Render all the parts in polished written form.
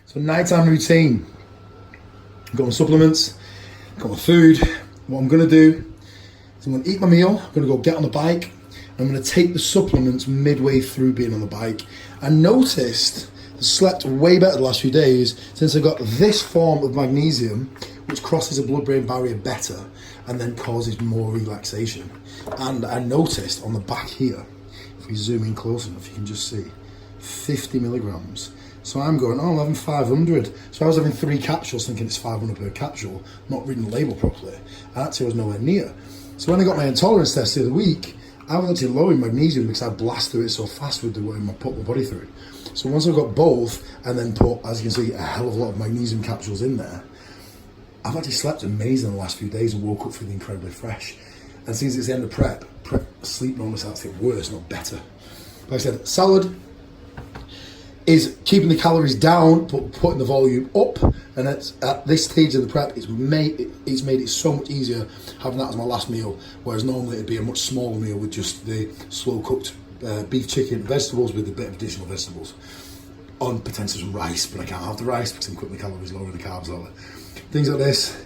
So nighttime routine. Got my supplements, got my food. What I'm gonna do is I'm gonna eat my meal, I'm gonna go get on the bike, I'm gonna take the supplements midway through being on the bike. I noticed I slept way better the last few days since I got this form of magnesium, which crosses the blood-brain barrier better and then causes more relaxation. And I noticed on the back here, if we zoom in close enough, you can just see 50 milligrams. So I'm going, oh, I'm having 500. So I was having 3 capsules thinking it's 500 per capsule, not reading the label properly. And actually I was nowhere near. So when I got my intolerance test the other week, I was actually low in magnesium because I blast through it so fast with the way I put my body through. So once I got both and then put, as you can see, a hell of a lot of magnesium capsules in there, I've actually slept amazing the last few days and woke up feeling incredibly fresh. And since it's the end of prep sleep normally starts to get worse, not better. Like I said, salad is keeping the calories down but putting the volume up, and it's, at this stage of the prep it's made it so much easier having that as my last meal, whereas normally it'd be a much smaller meal with just the slow cooked beef, chicken and vegetables with a bit of additional vegetables on potentially some rice, but I can't have the rice because I'm cutting the calories lower and the carbs lower. Things like this.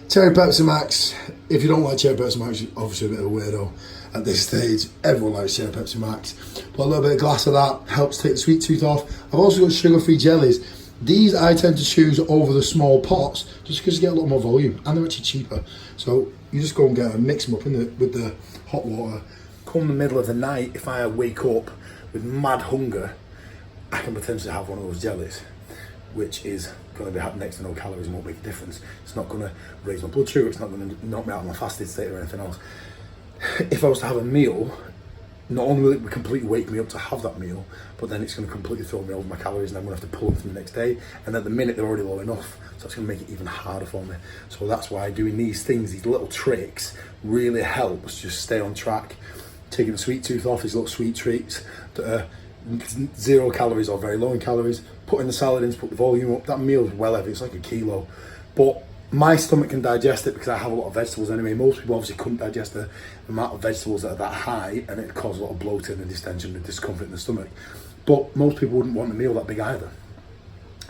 Cherry Pepsi Max. If you don't like Cherry Pepsi Max, you're obviously a bit of a weirdo at this stage. Everyone likes Cherry Pepsi Max. But a little bit of glass of that helps take the sweet tooth off. I've also got sugar-free jellies. These I tend to choose over the small pots just because you get a lot more volume and they're actually cheaper. So you just go and get them, mix them up with the hot water. Come the middle of the night, if I wake up with mad hunger, I can potentially have one of those jellies, which is going to be next to no calories and won't make a difference. It's not going to raise my blood sugar, it's not going to knock me out of my fasted state or anything else. If I was to have a meal, not only will it completely wake me up to have that meal, but then it's going to completely throw me over my calories and I'm going to have to pull them from the next day. And at the minute they're already low enough, so it's going to make it even harder for me. So that's why doing these things, these little tricks, really helps just stay on track. Taking the sweet tooth off, these little sweet treats that are 0 calories or very low in calories, putting the salad in to put the volume up. That meal is well heavy, it's like a kilo. But my stomach can digest it because I have a lot of vegetables anyway. Most people obviously couldn't digest the amount of vegetables that are that high, and it causes a lot of bloating and distension and discomfort in the stomach. But most people wouldn't want a meal that big either.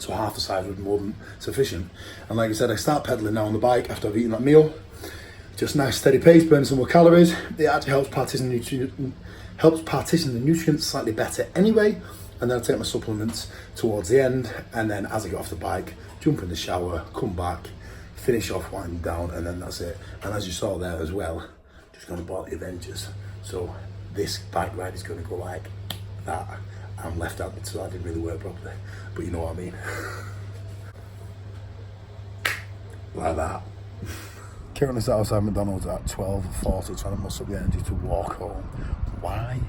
So half the size would be more than sufficient. And like I said, I start pedaling now on the bike after I've eaten that meal. Just nice steady pace, burn some more calories. It actually helps partition the nutrients slightly better anyway. And then I take my supplements towards the end, and then as I get off the bike, jump in the shower, come back, finish off winding down, and then that's it. And as you saw there as well, just going to boil the Avengers. So this bike ride is going to go like that. I'm left-handed, so that didn't really work properly, but you know what I mean. Like that. Currently sat outside McDonald's at 12:40 trying to muster up the energy to walk home. Why?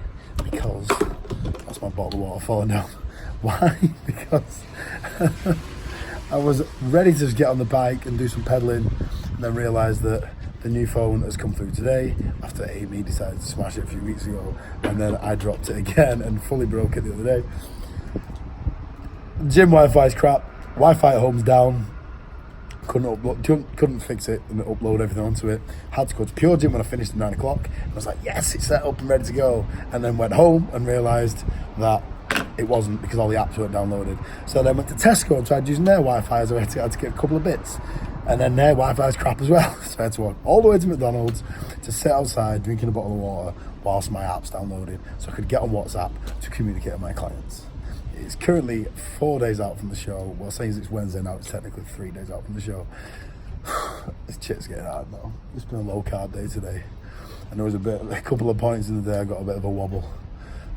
Because that's my bottle of water falling down. Why? Because I was ready to just get on the bike and do some pedaling, and then realised that the new phone has come through today after Amy decided to smash it a few weeks ago, and then I dropped it again and fully broke it the other day. Gym Wi-Fi is crap. Wi-Fi at home's down. Couldn't fix it and upload everything onto it. Had to go to Pure Gym when I finished at 9 o'clock. I was like, yes, it's set up and ready to go. And then went home and realised that it wasn't because all the apps weren't downloaded. So then went to Tesco and tried using their Wi-Fi as I had to get a couple of bits. And then their Wi-Fi is crap as well. So I had to walk all the way to McDonald's to sit outside drinking a bottle of water whilst my app's downloaded so I could get on WhatsApp to communicate with my clients. It's currently 4 days out from the show. Well, saying it's Wednesday now, it's technically 3 days out from the show. This shit's getting hard now. It's been a low carb day today. And there was a couple of points in the day I got a bit of a wobble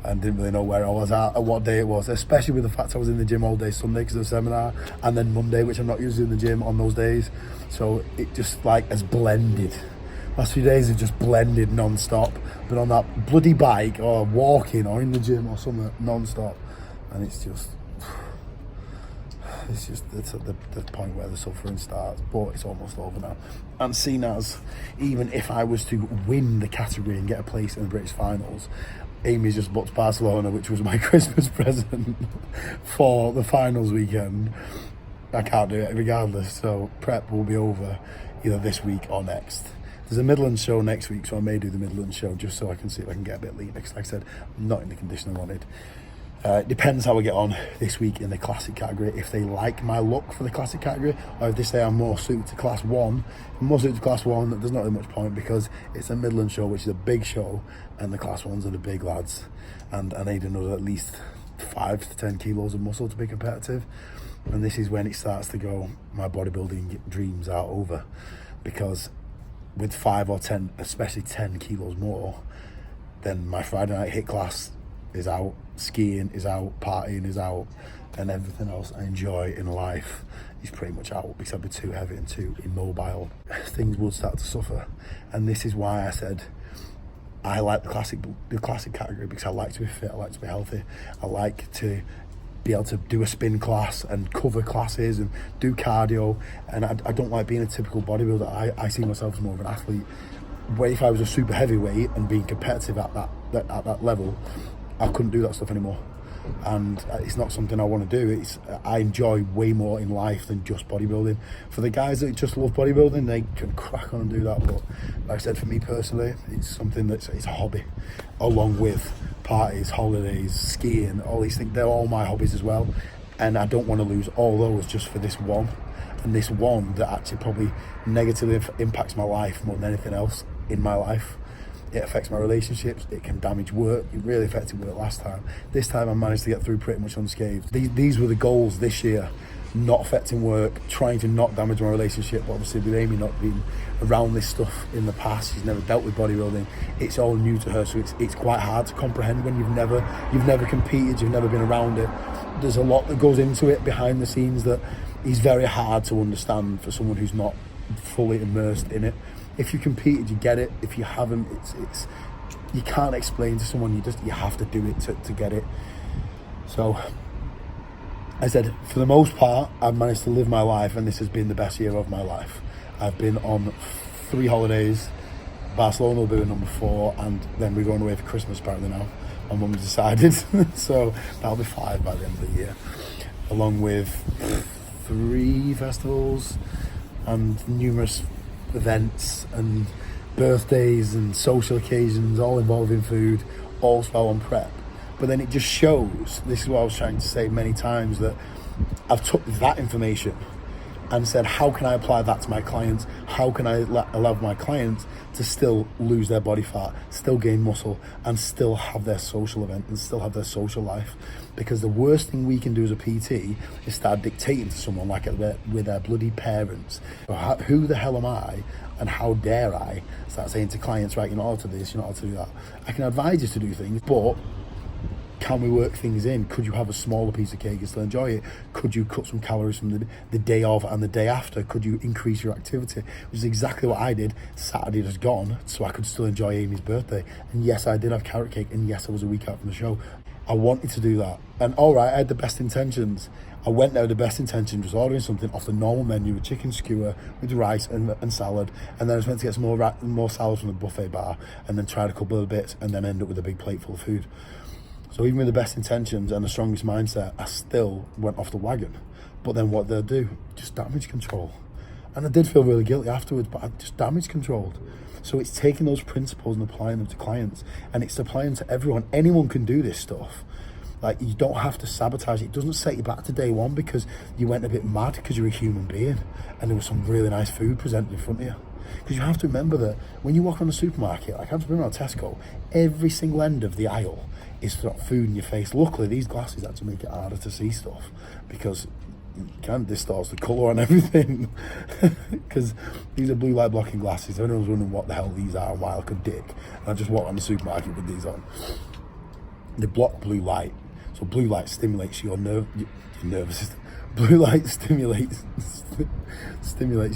and didn't really know where I was at what day it was, especially with the fact I was in the gym all day Sunday because of the seminar, and then Monday, which I'm not usually in the gym on those days. So it just like has blended. Last few days have just blended non-stop. Been on that bloody bike or walking or in the gym or something non-stop. And it's at the point where the suffering starts, but it's almost over now. And seen as, even if I was to win the category and get a place in the British finals, Amy's just booked Barcelona, which was my Christmas present for the finals weekend. I can't do it regardless, so prep will be over either this week or next. There's a Midlands show next week, so I may do the Midlands show just so I can see if I can get a bit leaner, because like I said, I'm not in the condition I wanted. It depends how I get on this week in the classic category. If they like my look for the classic category, or if they say I'm more suited to class one, there's not really much point, because it's a Midland show, which is a big show, and the class ones are the big lads, and I need another at least 5 to 10 kilos of muscle to be competitive. And this is when it starts to go, my bodybuilding dreams are over, because with 5 or 10, especially 10 kilos more, then my Friday night hit class is out, skiing is out, partying is out, and everything else I enjoy in life is pretty much out, because I'd be too heavy and too immobile. Things would start to suffer. And this is why I said I like the classic category, because I like to be fit, I like to be healthy, I like to be able to do a spin class and cover classes and do cardio, and I don't like being a typical bodybuilder. I see myself as more of an athlete, where if I was a super heavyweight and being competitive at that level, I couldn't do that stuff anymore, and it's not something I want to do. I enjoy way more in life than just bodybuilding. For the guys that just love bodybuilding, they can crack on and do that, but like I said, for me personally, it's something it's a hobby, along with parties, holidays, skiing, all these things. They're all my hobbies as well, and I don't want to lose all those just for this one, and this one that actually probably negatively impacts my life more than anything else in my life. It affects my relationships, it can damage work. It really affected work last time. This time I managed to get through pretty much unscathed. These were the goals this year: not affecting work, trying to not damage my relationship. But obviously with Amy not being around this stuff in the past, she's never dealt with bodybuilding, it's all new to her, so it's quite hard to comprehend when you've never competed, you've never been around it. There's a lot that goes into it behind the scenes that is very hard to understand for someone who's not fully immersed in it. If you competed, you get it. If you haven't, it's you can't explain to someone. You have to do it to get it. So I said, for the most part, I've managed to live my life, and this has been the best year of my life. I've been on 3 holidays. Barcelona will be number 4, and then we're going away for Christmas apparently now. My mum's decided, so that'll be 5 by the end of the year, along with 3 festivals and numerous events and birthdays and social occasions, all involving food, all spell on prep. But then it just shows, this is what I was trying to say many times, that I've took that information and said, how can I apply that to my clients? How can I allow my clients to still lose their body fat, still gain muscle, and still have their social event and still have their social life? Because the worst thing we can do as a PT is start dictating to someone like with their bloody parents. Who the hell am I, and how dare I start saying to clients, right, you're not allowed to do this, you're not allowed to do that. I can advise you to do things, but can we work things in? Could you have a smaller piece of cake and still enjoy it? Could you cut some calories from the day of and the day after? Could you increase your activity? Which is exactly what I did. Saturday just gone, so I could still enjoy Amy's birthday. And yes, I did have carrot cake, and yes, I was a week out from the show. I wanted to do that. And all right, I had the best intentions. I went there with the best intention, just ordering something off the normal menu, a chicken skewer with rice and salad, and then I was meant to get some more salad from the buffet bar, and then tried a couple of bits, and then end up with a big plate full of food. So even with the best intentions and the strongest mindset, I still went off the wagon. But then what did I do? Just damage control. And I did feel really guilty afterwards, but I just damage controlled. So it's taking those principles and applying them to clients, and it's applying them to everyone. Anyone can do this stuff. Like, you don't have to sabotage it. It doesn't set you back to day one because you went a bit mad because you're a human being and there was some really nice food presented in front of you. Because you have to remember that when you walk around the supermarket, like I've been around Tesco, every single end of the aisle is got food in your face. Luckily, these glasses actually make it harder to see stuff because it kind of distorts the colour on everything. Because these are blue light blocking glasses. Everyone's wondering what the hell these are and why I could dick. And I just walk around the supermarket with these on. They block blue light. So blue light stimulates your nervous system. Blue light stimulates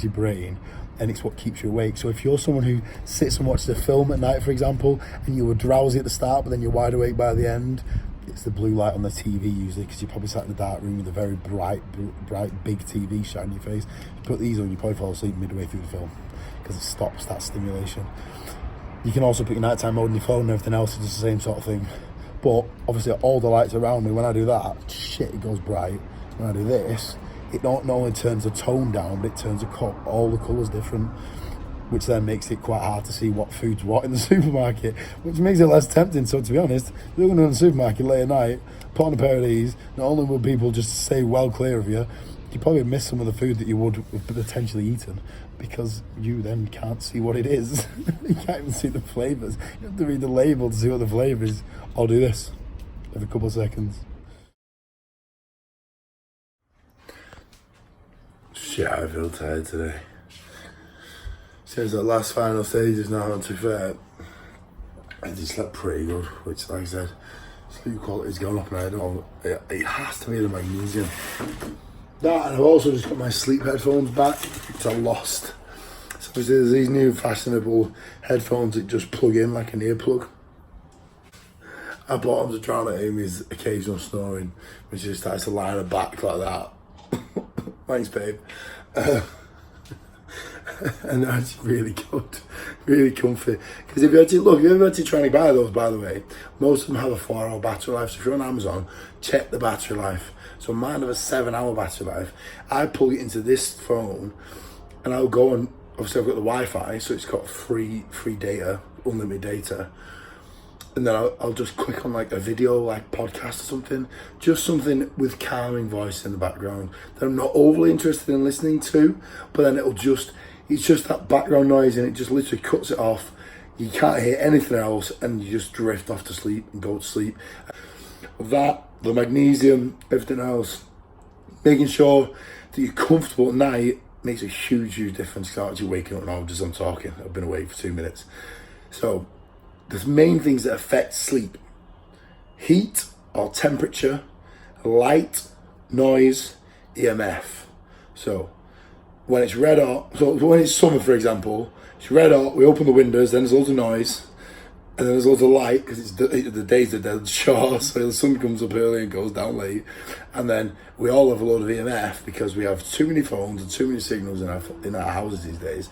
your brain, and it's what keeps you awake. So if you're someone who sits and watches a film at night, for example, and you were drowsy at the start, but then you're wide awake by the end, it's the blue light on the TV usually, because you're probably sat in a dark room with a very bright, big TV shining in your face. You put these on, you probably fall asleep midway through the film, because it stops that stimulation. You can also put your nighttime mode on your phone and everything else, it's the same sort of thing. But obviously all the lights around me, when I do that, shit, it goes bright. When I do this, it not only turns the tone down, but it turns all the colours different. which then makes it quite hard to see what food's what in the supermarket, which makes it less tempting. So to be honest, if you're going to go to the supermarket late at night, put on a pair of these, not only will people just stay well clear of you, you probably miss some of the food that you would have potentially eaten, because you then can't see what it is. You can't even see the flavours. You have to read the label to see what the flavour is. I'll do this every couple of seconds. Shit, I feel tired today. Since that last final stage is now not too fair, I did slept pretty good, which, like I said, sleep quality's gone up, and I don't. It has to be the magnesium. That, and I've also just got my sleep headphones back, which I lost. So there's these new fashionable headphones that just plug in like an earplug. I bought them to drown out Amy's occasional snoring when she just starts to lie on her back like that. Thanks, babe. And that's really good, really comfy. Because if you're actually trying to buy those, by the way, most of them have a 4-hour battery life. So if you're on Amazon, check the battery life. So mine have a 7-hour battery life. I plug it into this phone, and I'll go on. Obviously, I've got the Wi-Fi, so it's got free data, unlimited data. And then I'll just click on like a video, like podcast or something, just something with calming voice in the background that I'm not overly interested in listening to, but then it's just that background noise, and it just literally cuts it off. You can't hear anything else, and you just drift off to sleep and go to sleep. That, the magnesium, everything else, making sure that you're comfortable at night makes a huge difference. Because actually waking up now, just I'm talking, I've been awake for 2 minutes. So the main things that affect sleep: heat or temperature, light, noise, EMF. So when it's red hot, so when it's summer, for example, it's red hot, we open the windows, then there's loads of noise, and then there's loads of light, because the days are dead short, so the sun comes up early and goes down late, and then we all have a load of EMF because we have too many phones and too many signals in our houses these days.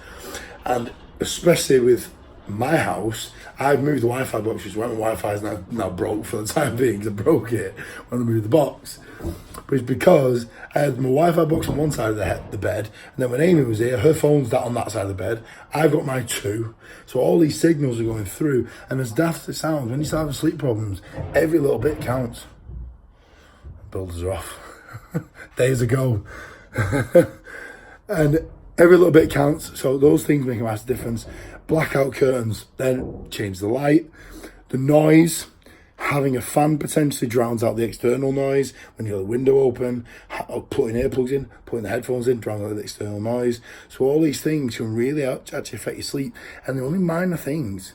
And especially with my house, I've moved the Wi-Fi box, which is why my Wi-Fi is now broke for the time being, because I broke it when I moved the box. But it's because I had my Wi-Fi box on one side of the bed, and then when Amy was here, her phone's on that side of the bed. I've got my two, so all these signals are going through. And as daft as it sounds, when you start having sleep problems, every little bit counts. Builders are off. Days ago. And every little bit counts, so those things make a massive difference. Blackout curtains, then change the light. The noise, having a fan potentially drowns out the external noise. When you have the window open, putting earplugs in, putting the headphones in, drowns out the external noise. So all these things can really actually affect your sleep, and they're only minor things.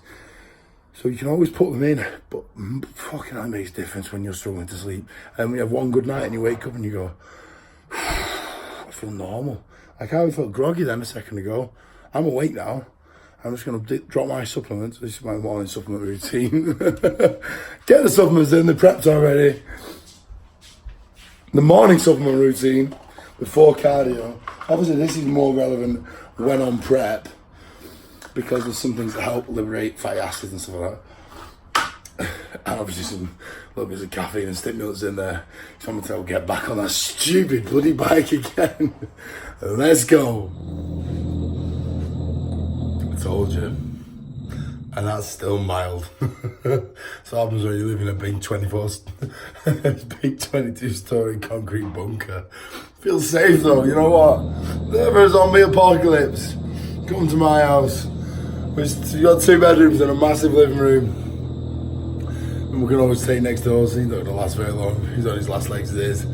So you can always put them in, but fucking that makes a difference when you're struggling to sleep. And when you have one good night and you wake up and you go, I feel normal. Like I felt groggy then a second ago. I'm awake now. I'm just going to drop my supplements. This is my morning supplement routine. Get the supplements in, they're prepped already. The morning supplement routine before cardio. Obviously, this is more relevant when on prep, because there's some things that help liberate fatty acids and stuff like that. And obviously some little bits of caffeine and stimulants in there. So I'm going to get back on that stupid bloody bike again. Let's go. Told you, and that's still mild. So happens when you live in a big 22-story concrete bunker. Feels safe though, you know what? Never a zombie apocalypse. Come to my house. You got 2 bedrooms and a massive living room, and we can always stay next door. So he's not gonna last very long. He's on his last legs of days.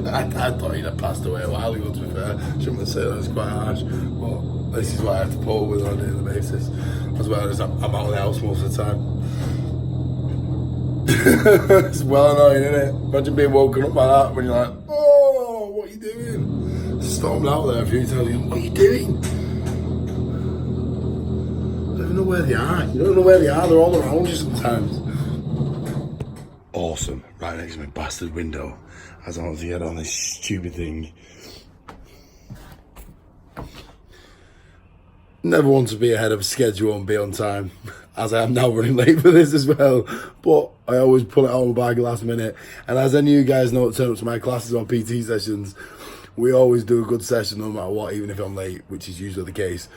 I thought he'd have passed away a while ago, to be fair. Shouldn't say that, it's quite harsh. But this is what I have to pull with on a daily basis. As well as I'm out of the house most of the time. It's well annoying, isn't it? Imagine being woken up by that when you're like, oh, what are you doing? Stormed out there a few times. What are you doing? I don't even know where they are. You don't know where they are. They're all around you sometimes. Awesome. Right next to my bastard window. As I want to get on this stupid thing. Never want to be ahead of schedule and be on time, as I am now running late for this as well. But I always pull it out of my bag last minute. And as any of you guys know, turn up to my classes or PT sessions, We always do a good session no matter what, even if I'm late, which is usually the case.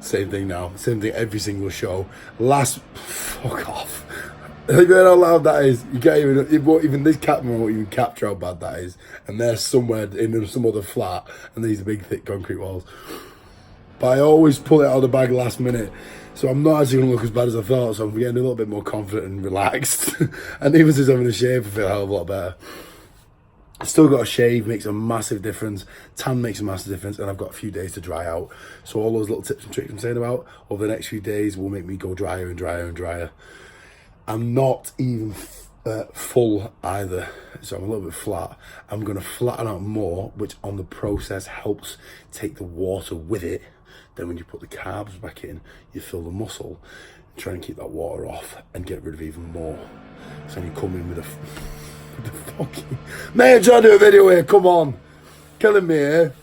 Same thing now. Same thing every single show. Fuck off. Have you heard how loud that is? You can't even this camera won't even capture how bad that is. And they're somewhere in some other flat, and these are big, thick concrete walls. But I always pull it out of the bag last minute. So I'm not actually going to look as bad as I thought, so I'm getting a little bit more confident and relaxed. And even since having a shave, I feel a hell of a lot better. Still got a shave, makes a massive difference. Tan makes a massive difference, and I've got a few days to dry out. So all those little tips and tricks I'm saying about over the next few days will make me go drier and drier and drier. I'm not even full either, so I'm a little bit flat. I'm going to flatten out more, which on the process helps take the water with it. Then when you put the carbs back in, you fill the muscle, try and keep that water off and get rid of even more. So then you come in with a fucking... Mate, I'm trying to do a video here, come on. Killing me here.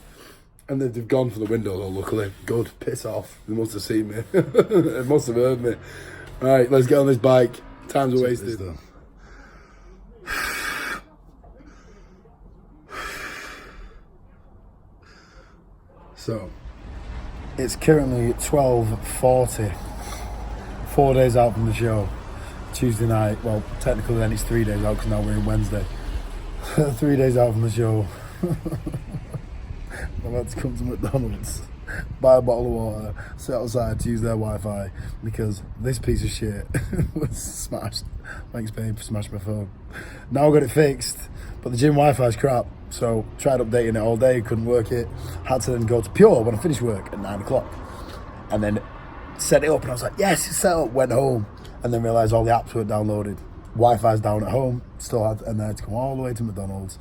And they've gone for the window though, luckily. Good, piss off. They must have seen me. They must have heard me. Right, let's get on this bike. Time's wasted. So, it's currently 12:40. 4 days out from the show. Tuesday night, well, technically then it's 3 days out because now we're in Wednesday. 3 days out from the show. I'm about to come to McDonald's, buy a bottle of water, sit outside to use their Wi-Fi because this piece of shit was smashed. Thanks, babe, smashed my phone. Now I've got it fixed, but the gym Wi-Fi is crap, so tried updating it all day, couldn't work it. Had to then go to Pure when I finished work at 9 o'clock. And then set it up, and I was like, yes, it's set up, went home, and then realised all the apps were downloaded. Wi-Fi's down at home, still had, and then I had to come all the way to McDonald's